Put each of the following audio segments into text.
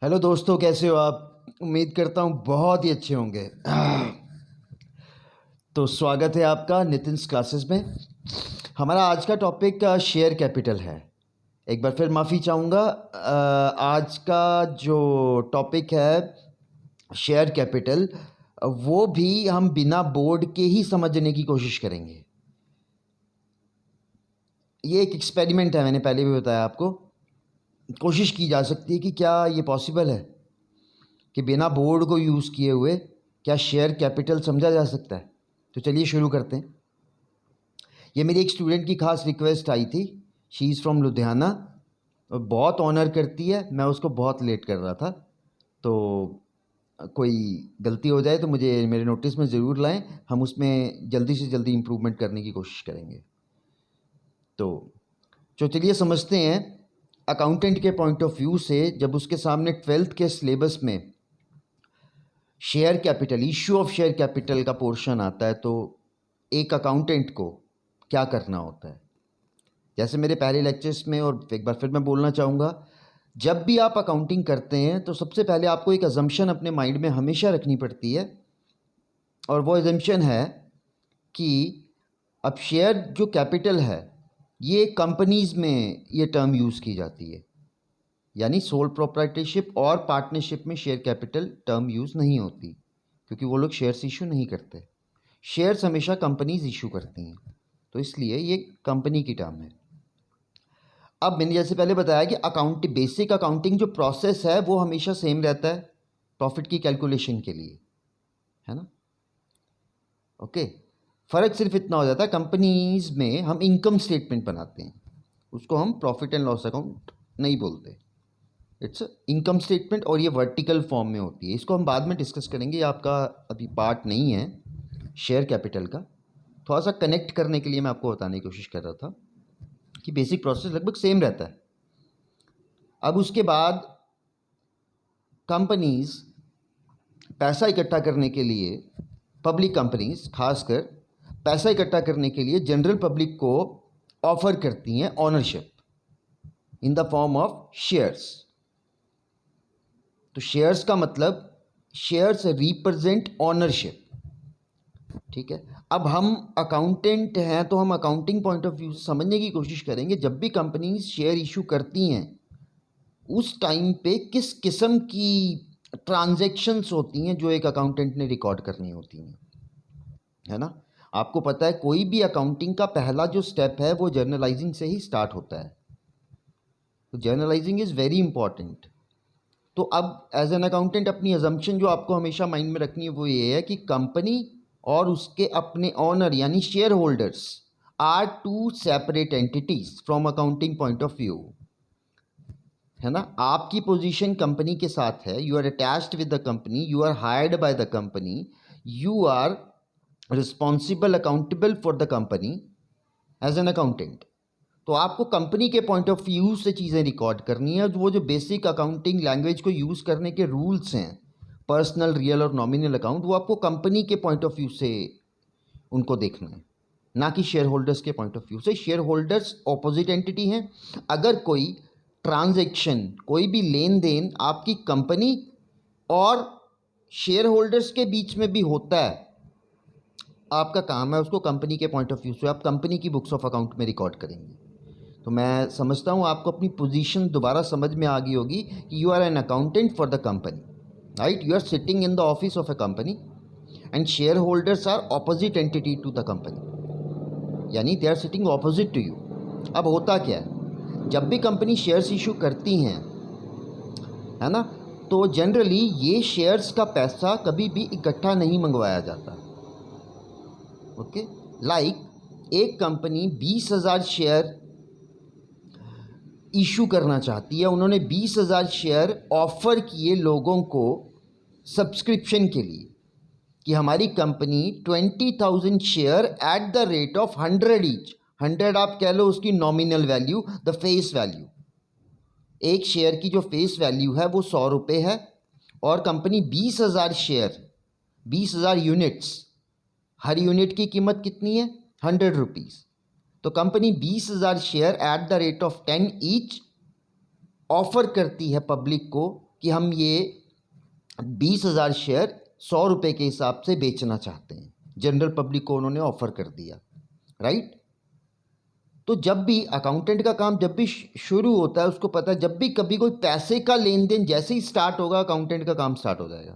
Hello दोस्तों, कैसे हो आप? उम्मीद करता हूँ बहुत ही अच्छे होंगे। तो स्वागत है आपका नितिन्स क्लासेस में। हमारा आज का टॉपिक शेयर कैपिटल है। एक बार फिर माफ़ी चाहूँगा। आज का जो टॉपिक है शेयर कैपिटल, वो भी हम बिना बोर्ड के ही समझने की कोशिश करेंगे। ये एक एक्सपेरिमेंट है, मैंने पहले भी बताया आपको। कोशिश की जा सकती है कि क्या ये पॉसिबल है कि बिना बोर्ड को यूज़ किए हुए क्या शेयर कैपिटल समझा जा सकता है। तो चलिए शुरू करते हैं। ये मेरी एक स्टूडेंट की खास रिक्वेस्ट आई थी। शी इज़ फ्रॉम लुधियाना और बहुत ऑनर करती है। मैं उसको बहुत लेट कर रहा था, तो कोई गलती हो जाए तो मुझे मेरे नोटिस में ज़रूर लाएं। हम उसमें जल्दी से जल्दी इम्प्रूवमेंट करने की कोशिश करेंगे। तो चलिए समझते हैं अकाउंटेंट के पॉइंट ऑफ व्यू से। जब उसके सामने 12th के सिलेबस में share capital, issue of share capital का पोर्शन आता है, तो एक अकाउंटेंट को क्या करना होता है। जैसे मेरे पहले लेक्चर्स में, और एक बार फिर मैं बोलना चाहूँगा, जब भी आप अकाउंटिंग करते हैं तो सबसे पहले आपको एक अजम्पशन अपने माइंड में हमेशा रखनी पड़ती है, और वो अजम्पशन है कि अब शेयर जो कैपिटल है, ये कंपनीज़ में ये टर्म यूज़ की जाती है। यानी सोल प्रोप्राइटरशिप और पार्टनरशिप में शेयर कैपिटल टर्म यूज़ नहीं होती, क्योंकि वो लोग शेयर्स इशू नहीं करते। शेयर्स हमेशा कंपनीज इशू करती हैं, तो इसलिए ये कंपनी की टर्म है। अब मैंने जैसे पहले बताया कि बेसिक अकाउंटिंग जो प्रोसेस है वो हमेशा सेम रहता है प्रॉफिट की कैलकुलेशन के लिए, है ना। ओके, फ़र्क सिर्फ इतना हो जाता है, कंपनीज में हम इनकम स्टेटमेंट बनाते हैं, उसको हम प्रॉफिट एंड लॉस अकाउंट नहीं बोलते। इट्स इनकम स्टेटमेंट, और ये वर्टिकल फॉर्म में होती है। इसको हम बाद में डिस्कस करेंगे, ये आपका अभी पार्ट नहीं है शेयर कैपिटल का। थोड़ा सा कनेक्ट करने के लिए मैं आपको बताने की कोशिश कर रहा था कि बेसिक प्रोसेस लगभग सेम रहता है। अब उसके बाद कंपनीज पैसा इकट्ठा करने के लिए, पब्लिक कंपनीज खासकर पैसा इकट्ठा करने के लिए जनरल पब्लिक को ऑफर करती हैं ownership in the form of shares. तो शेयर्स का मतलब, शेयर्स रिप्रेजेंट ऑनरशिप। ठीक है। अब हम अकाउंटेंट हैं तो हम अकाउंटिंग पॉइंट ऑफ व्यू से समझने की कोशिश करेंगे, जब भी कंपनीज शेयर इशू करती हैं उस टाइम पे किस किस्म की ट्रांजैक्शंस होती हैं जो एक अकाउंटेंट ने रिकॉर्ड करनी होती हैं, है ना। आपको पता है कोई भी अकाउंटिंग का पहला जो स्टेप है वो जर्नलाइजिंग से ही स्टार्ट होता है। तो जर्नलाइजिंग इज़ वेरी इंपॉर्टेंट। तो अब एज एन अकाउंटेंट अपनी अजम्पशन जो आपको हमेशा माइंड में रखनी है वो ये है कि कंपनी और उसके अपने ऑनर यानी share holders are two separate entities from accounting point of view, है ना। आपकी पोजीशन कंपनी के साथ है, you are attached with the company, you are hired by the company, you are responsible accountable for the company as an accountant. तो आपको company के point of view से चीज़ें रिकॉर्ड करनी है। वो जो बेसिक अकाउंटिंग लैंग्वेज को यूज़ करने के रूल्स हैं, पर्सनल, रियल और नॉमिनल अकाउंट, वो आपको कंपनी के पॉइंट ऑफ व्यू से उनको देखना है, ना कि शेयर होल्डर्स के पॉइंट ऑफ व्यू से। शेयर होल्डर्स ऑपोजिट एंटिटी हैं। अगर कोई ट्रांजैक्शन, कोई भी लेन देन आपकी कंपनी और शेयर होल्डर्स के बीच में भी होता है, आपका काम है उसको कंपनी के पॉइंट ऑफ व्यू से आप कंपनी की बुक्स ऑफ अकाउंट में रिकॉर्ड करेंगे। तो मैं समझता हूँ आपको अपनी पोजीशन दोबारा समझ में आ गई होगी कि you are an accountant for the company, right. You are sitting in the office of a company and share holders are opposite entity to the company, यानी they are sitting opposite to you. अब होता क्या है, जब भी company shares issue करती हैं, है ना, तो जनरली ये शेयर्स का पैसा कभी भी इकट्ठा नहीं मंगवाया जाता। ओके, लाइक एक कंपनी 20,000 शेयर इशू करना चाहती है, उन्होंने 20,000 शेयर ऑफर किए लोगों को सब्सक्रिप्शन के लिए कि हमारी company 20,000 share at the rate of 100 each. 100 आप कह लो उसकी nominal value, the face value. एक शेयर की जो फेस वैल्यू है वो 100 रुपये है, और कंपनी 20,000 शेयर, 20,000 यूनिट्स, हर यूनिट की कीमत कितनी है, 100 रुपीज़। तो company 20,000 share at the rate of 10 each offer करती है पब्लिक को कि हम ये 20,000 शेयर 100 रुपये के हिसाब से बेचना चाहते हैं, जनरल पब्लिक को उन्होंने ऑफर कर दिया, राइट। तो जब भी अकाउंटेंट का काम जब भी शुरू होता है, उसको पता है जब भी कभी कोई पैसे का लेन देन जैसे ही स्टार्ट होगा, अकाउंटेंट का काम स्टार्ट हो जाएगा।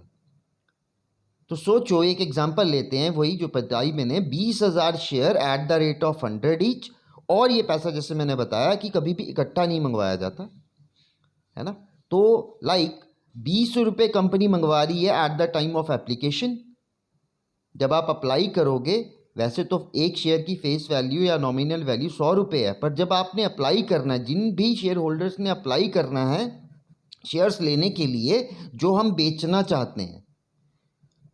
तो सोचो, एक एग्जांपल लेते हैं, वही जो बताई मैंने, 20,000 share at the rate of 100 each, और ये पैसा जैसे मैंने बताया कि कभी भी इकट्ठा नहीं मंगवाया जाता है ना। तो लाइक 20 रुपये कंपनी मंगवा रही है at the time of application. जब आप अप्लाई करोगे, वैसे तो एक शेयर की फेस वैल्यू या नॉमिनल वैल्यू 100 रुपये है, पर जब आपने अप्लाई करना है, जिन भी शेयर होल्डर्स ने अप्लाई करना है शेयर्स लेने के लिए जो हम बेचना चाहते हैं,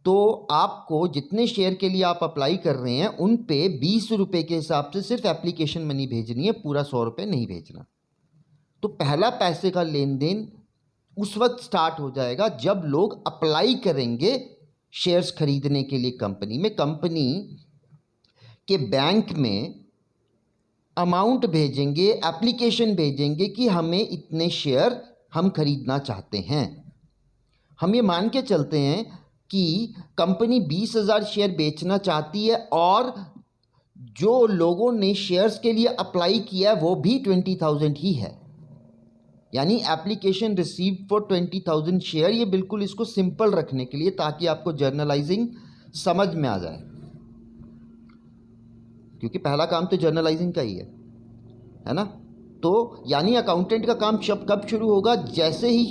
तो आपको जितने शेयर के लिए आप अप्लाई कर रहे हैं उन पे 20 रुपये के हिसाब से सिर्फ एप्लीकेशन मनी भेजनी है, पूरा 100 रुपये नहीं भेजना। तो पहला पैसे का लेन देन उस वक्त स्टार्ट हो जाएगा जब लोग अप्लाई करेंगे शेयर्स खरीदने के लिए कंपनी में। कंपनी के बैंक में अमाउंट भेजेंगे, एप्लीकेशन भेजेंगे कि हमें इतने शेयर हम खरीदना चाहते हैं। हम ये मान के चलते हैं कि कंपनी 20,000 शेयर बेचना चाहती है और जो लोगों ने शेयर्स के लिए अप्लाई किया है वो भी 20,000 ही है, यानी एप्लीकेशन रिसीव्ड फॉर 20,000 शेयर। ये बिल्कुल इसको सिंपल रखने के लिए, ताकि आपको जर्नलाइजिंग समझ में आ जाए, क्योंकि पहला काम तो जर्नलाइजिंग का ही है ना। तो यानी अकाउंटेंट का काम कब शुरू होगा, जैसे ही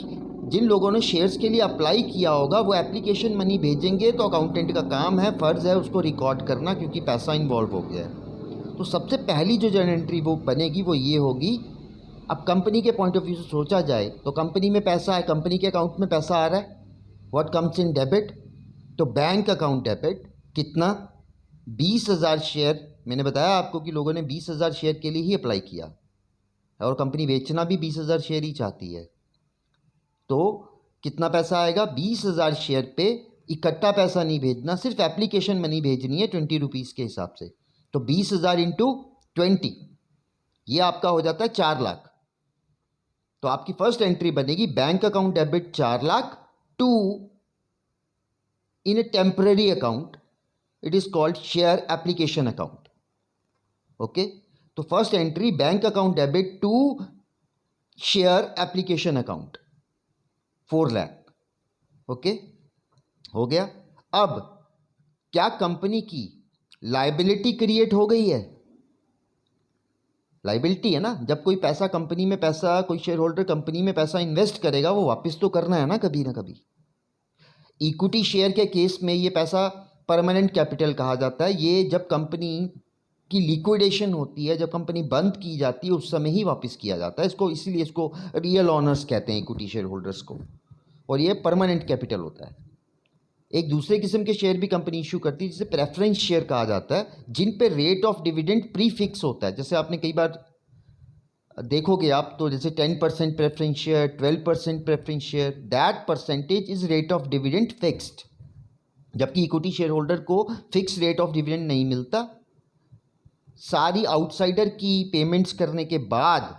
जिन लोगों ने शेयर्स के लिए अप्लाई किया होगा वो एप्लीकेशन मनी भेजेंगे, तो अकाउंटेंट का काम है, फ़र्ज़ है उसको रिकॉर्ड करना, क्योंकि पैसा इन्वॉल्व हो गया है। तो सबसे पहली जो जर्नल एंट्री वो बनेगी वो ये होगी। अब कंपनी के पॉइंट ऑफ व्यू से सोचा जाए तो कंपनी में पैसा है, कंपनी के अकाउंट में पैसा आ रहा है, व्हाट कम्स इन डेबिट, तो बैंक अकाउंट डेबिट कितना, 20,000 शेयर। मैंने बताया आपको कि लोगों ने 20,000 शेयर के लिए ही अप्लाई किया और कंपनी बेचना भी 20,000 शेयर ही चाहती है। तो कितना पैसा आएगा, 20,000 शेयर पे इकट्ठा पैसा नहीं भेजना, सिर्फ एप्लीकेशन मनी भेजनी है 20 रुपीज़ के हिसाब से। तो 20,000 इंटू 20, ये आपका हो जाता है 4 लाख। तो आपकी फर्स्ट एंट्री बनेगी bank account debit 4 lakh to in a temporary account, it is called share application account. Okay, तो first entry bank account debit to share application account 4 lakh. Okay, हो गया। अब क्या कंपनी की लायबिलिटी क्रिएट हो गई है? लायबिलिटी है ना, जब कोई पैसा कंपनी में, पैसा कोई शेयर होल्डर कंपनी में पैसा इन्वेस्ट करेगा, वो वापस तो करना है ना कभी ना कभी। इक्विटी शेयर के केस में ये पैसा परमानेंट कैपिटल कहा जाता है। ये जब कंपनी की लिक्विडेशन होती है, जब कंपनी बंद की जाती है, उस समय ही वापस किया जाता है इसको, इसीलिए इसको रियल ऑनर्स कहते हैं इक्विटी शेयर होल्डर्स को, और ये परमानेंट कैपिटल होता है। एक दूसरे किस्म के शेयर भी कंपनी इशू करती है जिसे प्रेफरेंस शेयर कहा जाता है, जिन पे rate of dividend pre fix होता है। जैसे आपने कई बार देखोगे आप, तो जैसे 10% preference share, 12% preference share, that percentage is rate of dividend fixed. जबकि इक्विटी शेयर होल्डर को फिक्स रेट ऑफ डिविडेंड नहीं मिलता। सारी आउटसाइडर की पेमेंट्स करने के बाद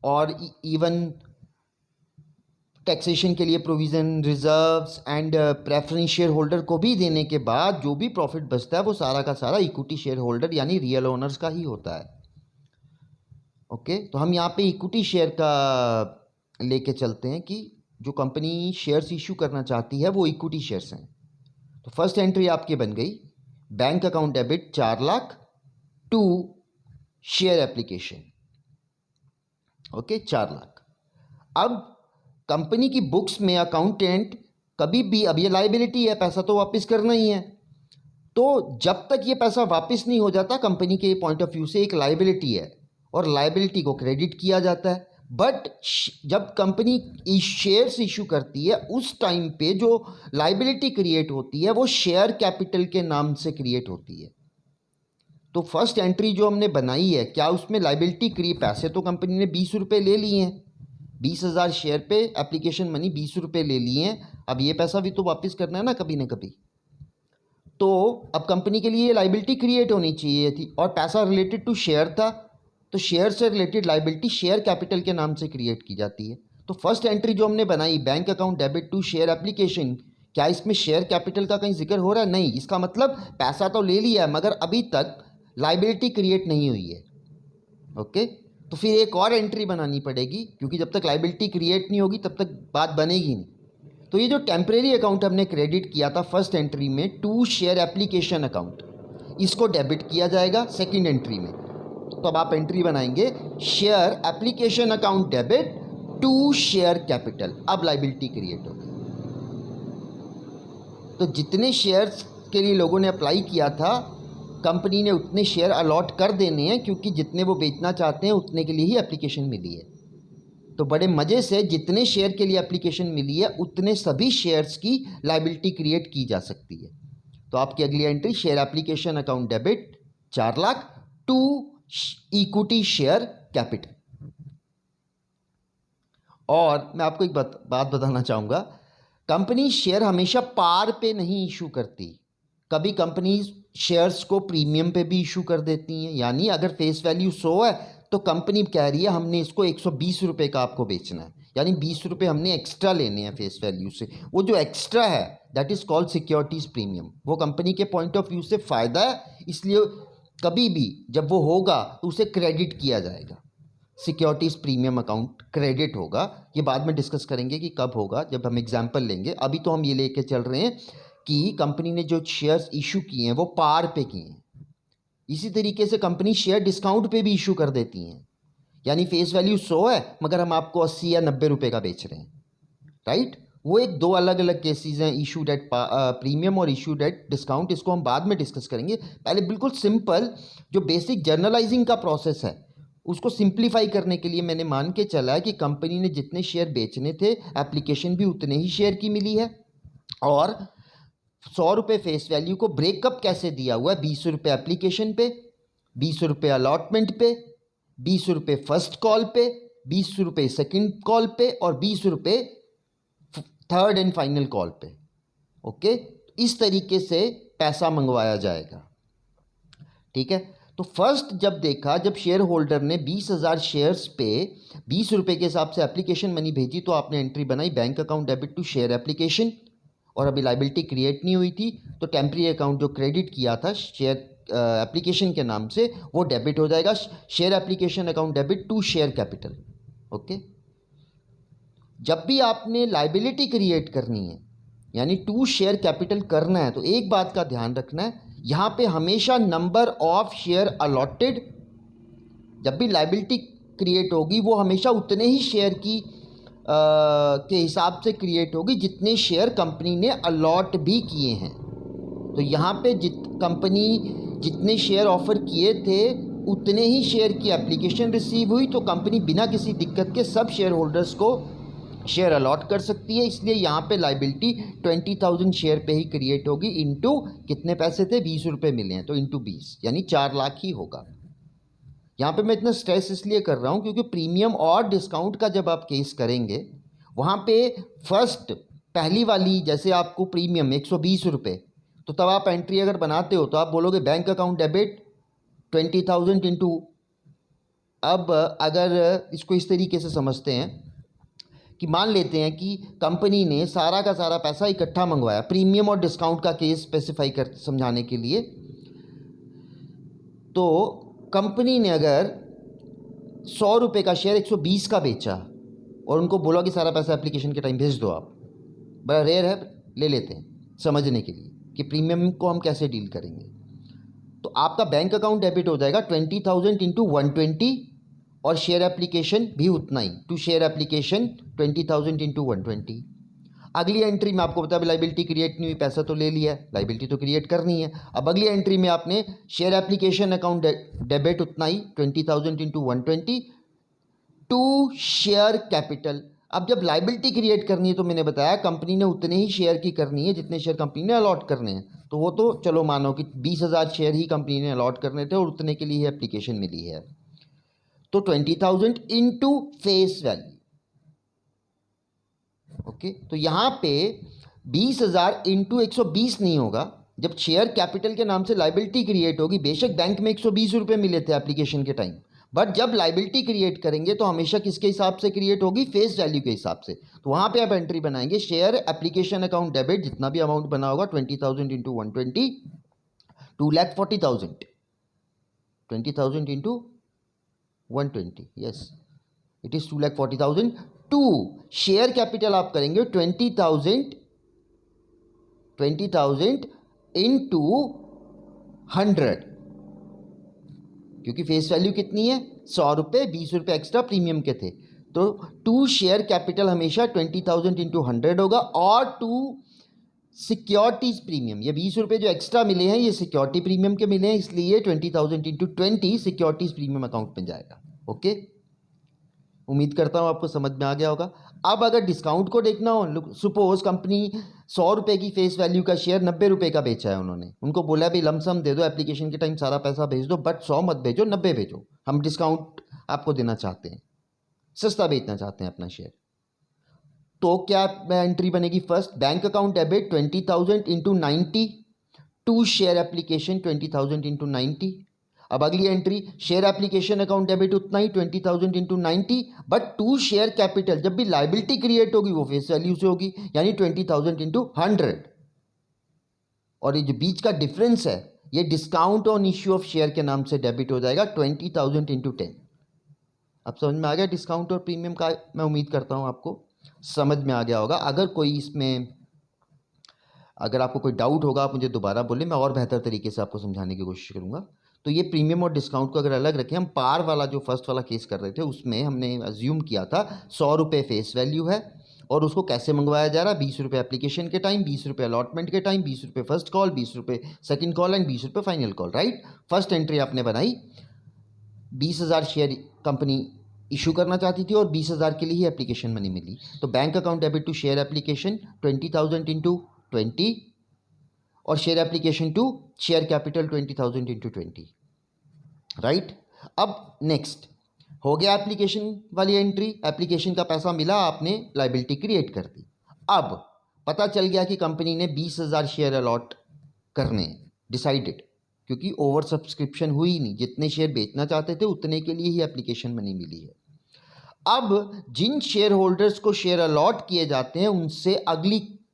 और इवन टैक्सेशन के लिए provision, reserves and preference share holder को भी देने के बाद जो भी प्रॉफिट बचता है वो सारा का सारा इक्विटी शेयर होल्डर यानी रियल ओनर्स का ही होता है। ओके, तो हम यहाँ पे इक्विटी शेयर का लेके चलते हैं कि जो कंपनी शेयर्स इशू करना चाहती है वो इक्विटी शेयर्स हैं। तो फर्स्ट एंट्री आपकी बन गई bank account debit 4 lakh to share application. Okay, 4 lakh. अब कंपनी की बुक्स में अकाउंटेंट कभी भी, अब ये लायबिलिटी है, पैसा तो वापस करना ही है, तो जब तक ये पैसा वापस नहीं हो जाता, कंपनी के पॉइंट ऑफ व्यू से एक लायबिलिटी है और लायबिलिटी को क्रेडिट किया जाता है। बट जब कंपनी शेयर्स इशू करती है उस टाइम पे जो लायबिलिटी क्रिएट होती है वो शेयर कैपिटल के नाम से क्रिएट होती है। तो फर्स्ट एंट्री जो हमने बनाई है, क्या उसमें लायबिलिटी क्रिएट, पैसे तो कंपनी ने 20 रुपये ले लिए हैं, 20,000 शेयर पे एप्लीकेशन मनी 20 रुपये ले लिए हैं, अब ये पैसा भी तो वापस करना है ना कभी ना कभी। तो अब कंपनी के लिए लायबिलिटी क्रिएट होनी चाहिए थी और पैसा रिलेटेड टू शेयर था, तो शेयर से रिलेटेड लायबिलिटी शेयर कैपिटल के नाम से क्रिएट की जाती है। तो फर्स्ट एंट्री जो हमने बनाई, bank account debit to share application, क्या इसमें शेयर कैपिटल का कहीं जिक्र हो रहा है? नहीं। इसका मतलब पैसा तो ले लिया है मगर अभी तक लाइबिलिटी क्रिएट नहीं हुई है। ओके, तो फिर एक और एंट्री बनानी पड़ेगी, क्योंकि जब तक लाइबिलिटी क्रिएट नहीं होगी तब तक बात बनेगी नहीं। तो ये जो टेम्परेरी अकाउंट हमने क्रेडिट किया था फर्स्ट एंट्री में, टू शेयर एप्लीकेशन अकाउंट, इसको डेबिट किया जाएगा सेकंड एंट्री में। तो अब आप एंट्री बनाएंगे share application account debit to share capital. अब लाइबिलिटी क्रिएट होगी। तो जितने शेयर्स के लिए लोगों ने अप्लाई किया था, कंपनी ने उतने शेयर अलॉट कर देने हैं, क्योंकि जितने वो बेचना चाहते हैं उतने के लिए ही एप्लीकेशन मिली है। तो बड़े मज़े से जितने शेयर के लिए एप्लीकेशन मिली है उतने सभी शेयर्स की लाइबिलिटी क्रिएट की जा सकती है। तो आपकी अगली entry share application account debit 4 lakh to equity share capital. और मैं आपको एक बात बताना चाहूँगा, कंपनी शेयर हमेशा पार पे नहीं इशू करती। कभी कंपनी शेयर्स को प्रीमियम पे भी इशू कर देती हैं। यानी अगर फेस वैल्यू 100 है तो कंपनी कह रही है हमने इसको 120 रुपये का आपको बेचना है, यानी 20 रुपये हमने एक्स्ट्रा लेने हैं फेस वैल्यू से। वो जो एक्स्ट्रा है that is called securities premium. वो कंपनी के पॉइंट ऑफ व्यू से फ़ायदा है, इसलिए कभी भी जब वो होगा तो उसे क्रेडिट किया जाएगा। सिक्योरिटीज़ प्रीमियम अकाउंट क्रेडिट होगा। ये बाद में डिस्कस करेंगे कि कब होगा, जब हम एग्जाम्पल लेंगे। अभी तो हम ये लेके चल रहे हैं कि कंपनी ने जो शेयर्स इशू किए हैं वो पार पे किए हैं। इसी तरीके से कंपनी शेयर डिस्काउंट पे भी इशू कर देती हैं, यानी फेस वैल्यू 100 है मगर हम आपको 80 या 90 रुपये का बेच रहे हैं, राइट। वो एक दो अलग अलग केसेस हैं, इशूड एट प्रीमियम और इशूड एट डिस्काउंट। इसको हम बाद में डिस्कस करेंगे। पहले बिल्कुल सिंपल जो बेसिक जर्नलाइजिंग का प्रोसेस है उसको सिंप्लीफाई करने के लिए मैंने मान के चला है कि कंपनी ने जितने शेयर बेचने थे एप्लीकेशन भी उतने ही शेयर की मिली है। और 100 रुपये फेस वैल्यू को ब्रेकअप कैसे दिया हुआ है, 20 रुपये एप्लीकेशन पे, 20 रुपये अलॉटमेंट पे, 20 रुपये फर्स्ट कॉल पे, 20 रुपये सेकेंड कॉल पे और 20 रुपये थर्ड एंड फाइनल कॉल पे। ओके, इस तरीके से पैसा मंगवाया जाएगा। ठीक है, तो फर्स्ट जब देखा, जब शेयर होल्डर ने 20,000 शेयर्स पे 20 रुपये के हिसाब से एप्लीकेशन मनी भेजी, तो आपने एंट्री बनाई bank account debit to share application. और अभी लाइबिलिटी क्रिएट नहीं हुई थी, तो टेम्परेरी अकाउंट जो क्रेडिट किया था शेयर एप्लीकेशन के नाम से वो डेबिट हो जाएगा, share application account debit to share capital. Okay, जब भी आपने लाइबिलिटी क्रिएट करनी है यानी टू शेयर कैपिटल करना है, तो एक बात का ध्यान रखना है, यहाँ पे हमेशा नंबर ऑफ शेयर अलॉटेड, जब भी लाइबिलिटी क्रिएट होगी वो हमेशा उतने ही शेयर की के हिसाब से क्रिएट होगी जितने शेयर कंपनी ने अलॉट भी किए हैं। तो यहाँ पे कंपनी जितने शेयर ऑफर किए थे उतने ही शेयर की एप्लीकेशन रिसीव हुई, तो कंपनी बिना किसी दिक्कत के सब शेयर होल्डर्स को शेयर अलॉट कर सकती है। इसलिए यहाँ पे लाइबिलिटी 20,000 शेयर पे ही क्रिएट होगी, इनटू कितने पैसे थे, 20 रुपये मिले हैं तो इनटू 20 यानी 4 लाख ही होगा। यहाँ पे मैं इतना स्ट्रेस इसलिए कर रहा हूँ क्योंकि प्रीमियम और डिस्काउंट का जब आप केस करेंगे वहाँ पे फर्स्ट पहली वाली, जैसे आपको प्रीमियम 120 रुपये, तो तब आप एंट्री अगर बनाते हो तो आप बोलोगे बैंक अकाउंट डेबिट 20,000 इंटू, अब अगर इसको इस तरीके से समझते हैं कि मान लेते हैं कि कंपनी ने सारा का सारा पैसा इकट्ठा मंगवाया, प्रीमियम और डिस्काउंट का केस स्पेसिफाई कर समझाने के लिए, तो कंपनी ने अगर 100 रुपये का शेयर 120 का बेचा और उनको बोला कि सारा पैसा एप्लीकेशन के टाइम भेज दो आप, बड़ा रेयर है, ले लेते हैं समझने के लिए कि प्रीमियम को हम कैसे डील करेंगे। तो आपका बैंक अकाउंट डेबिट हो जाएगा 20,000 इंटू 120 और शेयर एप्लीकेशन भी उतना ही, टू शेयर एप्लीकेशन 20,000 इंटू 120। अगली एंट्री में आपको पता है लाइबिलिटी क्रिएट नहीं हुई, पैसा तो ले लिया है, लाइबिलिटी तो क्रिएट करनी है। अब अगली एंट्री में आपने शेयर एप्लीकेशन अकाउंट डेबिट उतना ही 20,000 इंटू 120 टू शेयर कैपिटल। अब जब लाइबिलिटी क्रिएट करनी है तो मैंने बताया कंपनी ने उतने ही शेयर की करनी है जितने शेयर कंपनी ने अलॉट करने हैं, तो वो तो चलो मानो कि 20,000 शेयर ही कंपनी ने अलॉट करने थे और उतने के लिए एप्लीकेशन मिली है, तो 20,000 इंटू फेस वैल्यू। ओके, तो यहाँ पे 20,000 इंटू 120 नहीं होगा। जब शेयर कैपिटल के नाम से लाइबिलिटी क्रिएट होगी, बेशक बैंक में 120 रुपये मिले थे एप्लीकेशन के टाइम, बट जब लाइबिलिटी क्रिएट करेंगे तो हमेशा किसके हिसाब से क्रिएट होगी, फेस वैल्यू के हिसाब से। तो वहाँ पे आप एंट्री बनाएंगे शेयर एप्लीकेशन अकाउंट डेबिट, जितना भी अमाउंट बना होगा 20,000 into 120, 2,40,000, 20,000 into 120, yes it is 2,40,000। To share capital आप करेंगे 20,000 इंटू 100, क्योंकि फेस वैल्यू कितनी है 100 रुपये, 20 रुपये एक्स्ट्रा प्रीमियम के थे। तो टू शेयर कैपिटल हमेशा 20,000 इंटू 100 होगा, और टू सिक्योरिटीज प्रीमियम, ये 20 रुपये जो एक्स्ट्रा मिले हैं ये सिक्योरिटी प्रीमियम के मिले हैं, इसलिए 20,000 इंटू 20 सिक्योरिटीज प्रीमियम अकाउंट में जाएगा। ओके, उम्मीद करता हूँ आपको समझ में आ गया होगा। अब अगर डिस्काउंट को देखना हो, सपोज कंपनी 100 रुपये की फेस वैल्यू का शेयर 90 रुपये का बेचा है, उन्होंने उनको बोला भी लमसम दे दो, एप्लीकेशन के टाइम सारा पैसा भेज दो, बट 100 मत भेजो, 90 भेजो, हम डिस्काउंट आपको देना चाहते हैं, सस्ता बेचना चाहते हैं अपना शेयर। तो क्या एंट्री बनेगी, first bank account debit 20,000 into 90, to share application 20,000 into 90। अब अगली entry share application account debit उतना ही 20,000 into 90, but to share capital जब भी लाइबिलिटी क्रिएट होगी वो फेस वैल्यू से होगी, यानी 20,000 इंटू 100। और ये जो बीच का डिफरेंस है ये discount on issue of share के नाम से डेबिट हो जाएगा 20,000 इंटू 10। अब समझ में आ गया डिस्काउंट और प्रीमियम का, मैं उम्मीद करता हूँ आपको समझ में आ गया होगा। अगर आपको कोई डाउट होगा आप मुझे दोबारा बोलें, मैं और बेहतर तरीके से आपको समझाने की कोशिश करूँगा। तो ये प्रीमियम और डिस्काउंट को अगर अलग रखें, हम पार वाला जो फर्स्ट वाला केस कर रहे थे उसमें हमने अज्यूम किया था 100 रुपये फेस वैल्यू है, और उसको कैसे मंगवाया जा रहा है, 20 रुपये एप्लीकेशन के टाइम, 20 रुपये अलॉटमेंट के टाइम, 20 रुपये फर्स्ट कॉल, 20 रुपये सेकंड कॉल एंड 20 रुपये final call, right. First entry आपने बनाई, 20,000 शेयर कंपनी इशू करना चाहती थी और 20,000 के लिए ही एप्लीकेशन मनी मिली। तो bank account debit to share application 20,000 into 20, और share application to share capital 20,000 into 20, right. अब नेक्स्ट हो गया एप्लीकेशन वाली एंट्री, एप्लीकेशन का पैसा मिला, आपने लाइबिलिटी क्रिएट कर दी। अब पता चल गया कि कंपनी ने 20,000 शेयर अलॉट करने डिसाइडेड, क्योंकि ओवर सब्सक्रिप्शन हुई नहीं, जितने शेयर बेचना चाहते थे उतने के लिए ही एप्लीकेशन मनी मिली है। अब जिन शेयर होल्डर्स को शेयर अलॉट किए जाते हैं उनसे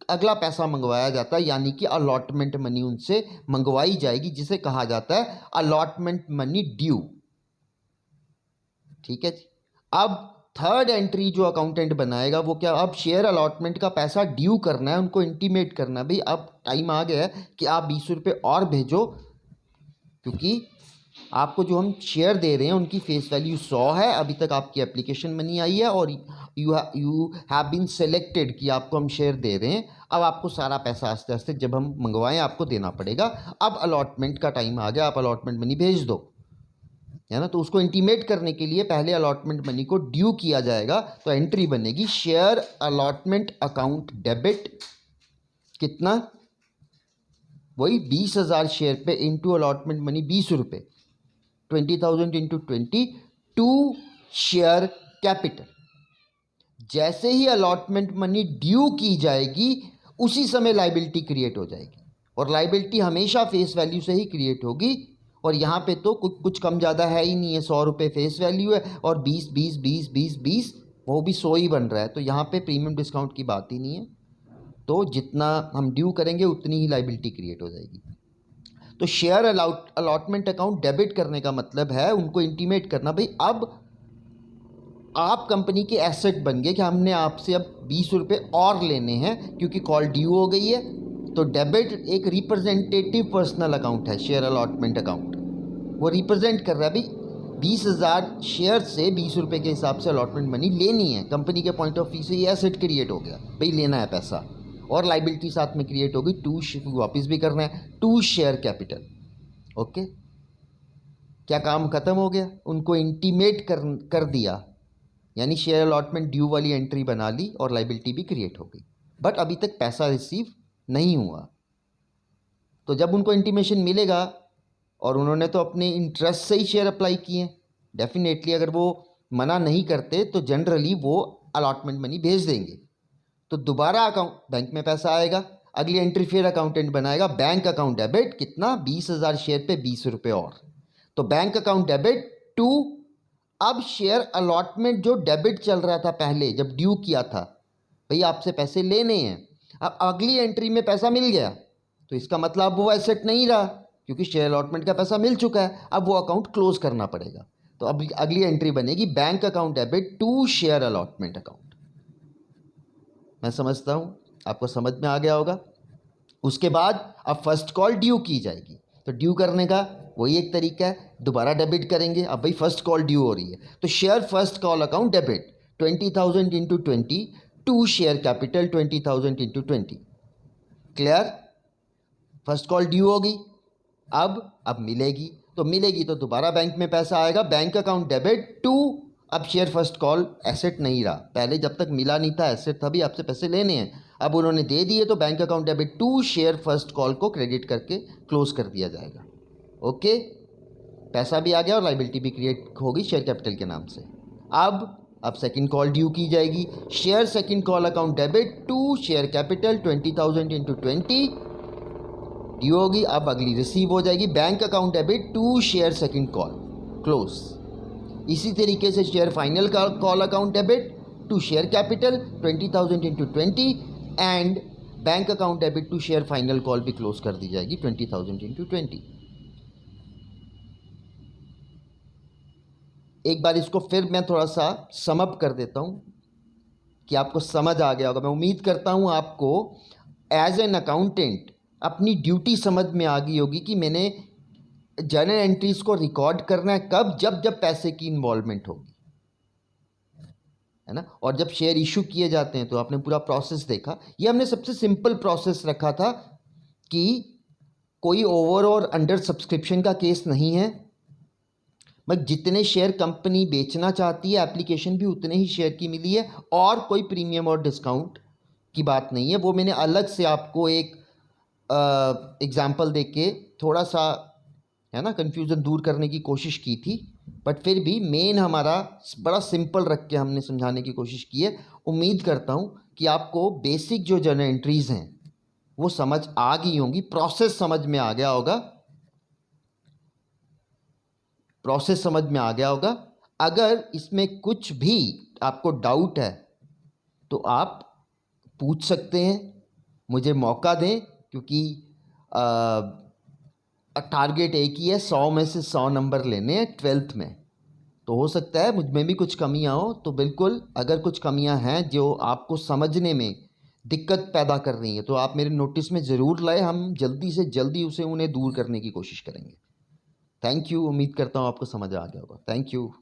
अगला पैसा मंगवाया जाता है, यानी कि अलॉटमेंट मनी उनसे मंगवाई जाएगी, जिसे कहा जाता है अलॉटमेंट मनी ड्यू। ठीक है जी। अब थर्ड एंट्री जो अकाउंटेंट बनाएगा वो क्या, अब शेयर अलॉटमेंट का पैसा ड्यू करना है, उनको इंटीमेट करना है, भाई अब टाइम आ गया है कि आप 20 रुपये और भेजो, क्योंकि आपको जो हम शेयर दे रहे हैं उनकी फेस वैल्यू 100 है, अभी तक आपकी एप्लीकेशन मनी आई है और यू हैव बीन सेलेक्टेड कि आपको हम शेयर दे रहे हैं। अब आपको सारा पैसा आस्ते आस्ते जब हम मंगवाएं आपको देना पड़ेगा। अब अलॉटमेंट का टाइम आ गया, आप अलॉटमेंट मनी भेज दो, है ना। तो उसको इंटीमेट करने के लिए पहले अलॉटमेंट मनी को ड्यू किया जाएगा। तो एंट्री बनेगी शेयर अलॉटमेंट अकाउंट डेबिट, कितना, वही 20,000 शेयर पे इंटू अलॉटमेंट मनी 20 रुपये, 20,000 इंटू 20 टू शेयर कैपिटल। जैसे ही अलॉटमेंट मनी ड्यू की जाएगी उसी समय लाइबिलिटी क्रिएट हो जाएगी, और लाइबिलिटी हमेशा फेस वैल्यू से ही क्रिएट होगी। और यहाँ पे तो कुछ कम ज़्यादा है ही नहीं है, 100 रुपये फेस वैल्यू है और 20 20 20 20 20 वो भी 100 ही बन रहा है। तो यहाँ पे प्रीमियम डिस्काउंट की बात ही नहीं है। तो जितना हम ड्यू करेंगे उतनी ही लाइबिलिटी क्रिएट हो जाएगी। तो शेयर अलॉटमेंट अकाउंट डेबिट करने का मतलब है उनको इंटीमेट करना, भाई अब आप कंपनी के एसेट बन गए कि हमने आपसे अब 20 रुपये और लेने हैं क्योंकि कॉल ड्यू हो गई है। तो डेबिट एक रिप्रेजेंटेटिव पर्सनल अकाउंट है, शेयर अलॉटमेंट अकाउंट, वो रिप्रेजेंट कर रहा है भाई 20,000 शेयर से 20 रुपये के हिसाब से अलॉटमेंट मनी लेनी है। कंपनी के पॉइंट ऑफ व्यू से ये एसेट क्रिएट हो गया, भाई लेना है पैसा, और लाइबिलिटी साथ में क्रिएट होगी, वापस भी करना है, टू शेयर कैपिटल। ओके, क्या काम खत्म हो गया, उनको इंटीमेट कर दिया, यानी शेयर अलॉटमेंट ड्यू वाली एंट्री बना ली और लाइबिलिटी भी क्रिएट हो गई, बट अभी तक पैसा रिसीव नहीं हुआ। तो जब उनको इंटीमेशन मिलेगा, और उन्होंने तो अपने इंटरेस्ट से ही शेयर अप्लाई किए, डेफिनेटली अगर वो मना नहीं करते तो जनरली वो अलॉटमेंट मनी भेज देंगे। तो दोबारा अकाउंट बैंक में पैसा आएगा, अगली एंट्री फिर अकाउंटेंट बनाएगा बैंक अकाउंट डेबिट, कितना, 20,000 शेयर पे 20 रुपये और। तो बैंक अकाउंट डेबिट टू अब शेयर अलॉटमेंट जो डेबिट चल रहा था पहले जब ड्यू किया था, भाई आपसे पैसे लेने हैं, अब अगली एंट्री में पैसा मिल गया तो इसका मतलब वो एसेट नहीं रहा, क्योंकि शेयर अलॉटमेंट का पैसा मिल चुका है, अब वो अकाउंट क्लोज करना पड़ेगा। तो अब अगली एंट्री बनेगी bank account debit to share allotment account. मैं समझता हूँ आपको समझ में आ गया होगा। उसके बाद अब फर्स्ट कॉल ड्यू की जाएगी, तो ड्यू करने का वही एक तरीका है, दोबारा डेबिट करेंगे। अब भाई फर्स्ट कॉल ड्यू हो रही है तो share first call account debit 20,000 into 20 to share capital 20,000 into 20। Clear? First call due होगी, अब मिलेगी तो दोबारा बैंक में पैसा आएगा, बैंक अकाउंट डेबिट टू, अब शेयर फर्स्ट कॉल एसेट नहीं रहा, पहले जब तक मिला नहीं था एसेट था, भी आपसे पैसे लेने हैं, अब उन्होंने दे दिए तो bank account debit to share first call को क्रेडिट करके क्लोज कर दिया जाएगा। ओके, पैसा भी आ गया और लाइबिलिटी भी क्रिएट होगी शेयर कैपिटल के नाम से। अब सेकंड कॉल ड्यू की जाएगी, share second call account debit to share capital 20,000 into 20 due होगी। अब अगली रिसीव हो जाएगी, bank account debit to share second call close. इसी तरीके से share final call account debit to share capital 20,000 into 20 and bank account debit to share final call भी close कर दी जाएगी 20,000 इंटू 20। एक बार इसको फिर मैं थोड़ा सा समअप कर देता हूँ कि आपको समझ आ गया होगा। मैं उम्मीद करता हूँ आपको एज एन अकाउंटेंट अपनी ड्यूटी समझ में आ गई होगी कि मैंने जर्नल एंट्रीज को रिकॉर्ड करना है कब, जब पैसे की इन्वॉल्वमेंट होगी, है ना। और जब शेयर इशू किए जाते हैं तो आपने पूरा प्रोसेस देखा, ये हमने सबसे सिंपल प्रोसेस रखा था कि कोई ओवर और अंडर सब्सक्रिप्शन का केस नहीं है, मतलब जितने शेयर कंपनी बेचना चाहती है एप्लीकेशन भी उतने ही शेयर की मिली है, और कोई प्रीमियम और डिस्काउंट की बात नहीं है। वो मैंने अलग से आपको एक एग्जाम्पल दे के थोड़ा सा, है ना, कन्फ्यूज़न दूर करने की कोशिश की थी, बट फिर भी मेन हमारा बड़ा सिंपल रख के हमने समझाने की कोशिश की है। उम्मीद करता हूँ कि आपको बेसिक जो जर्नल एंट्रीज़ हैं वो समझ आ गई होंगी, प्रोसेस समझ में आ गया होगा, अगर इसमें कुछ भी आपको डाउट है तो आप पूछ सकते हैं, मुझे मौका दें, क्योंकि टारगेट एक ही है, 100 में से 100 नंबर लेने हैं 12th में। तो हो सकता है मुझ में भी कुछ कमियां हो, तो बिल्कुल अगर कुछ कमियां हैं जो आपको समझने में दिक्कत पैदा कर रही हैं तो आप मेरे नोटिस में ज़रूर लाए, हम जल्दी से जल्दी उन्हें दूर करने की कोशिश करेंगे। थैंक यू, उम्मीद करता हूँ आपको समझ आ गया होगा। Thank you.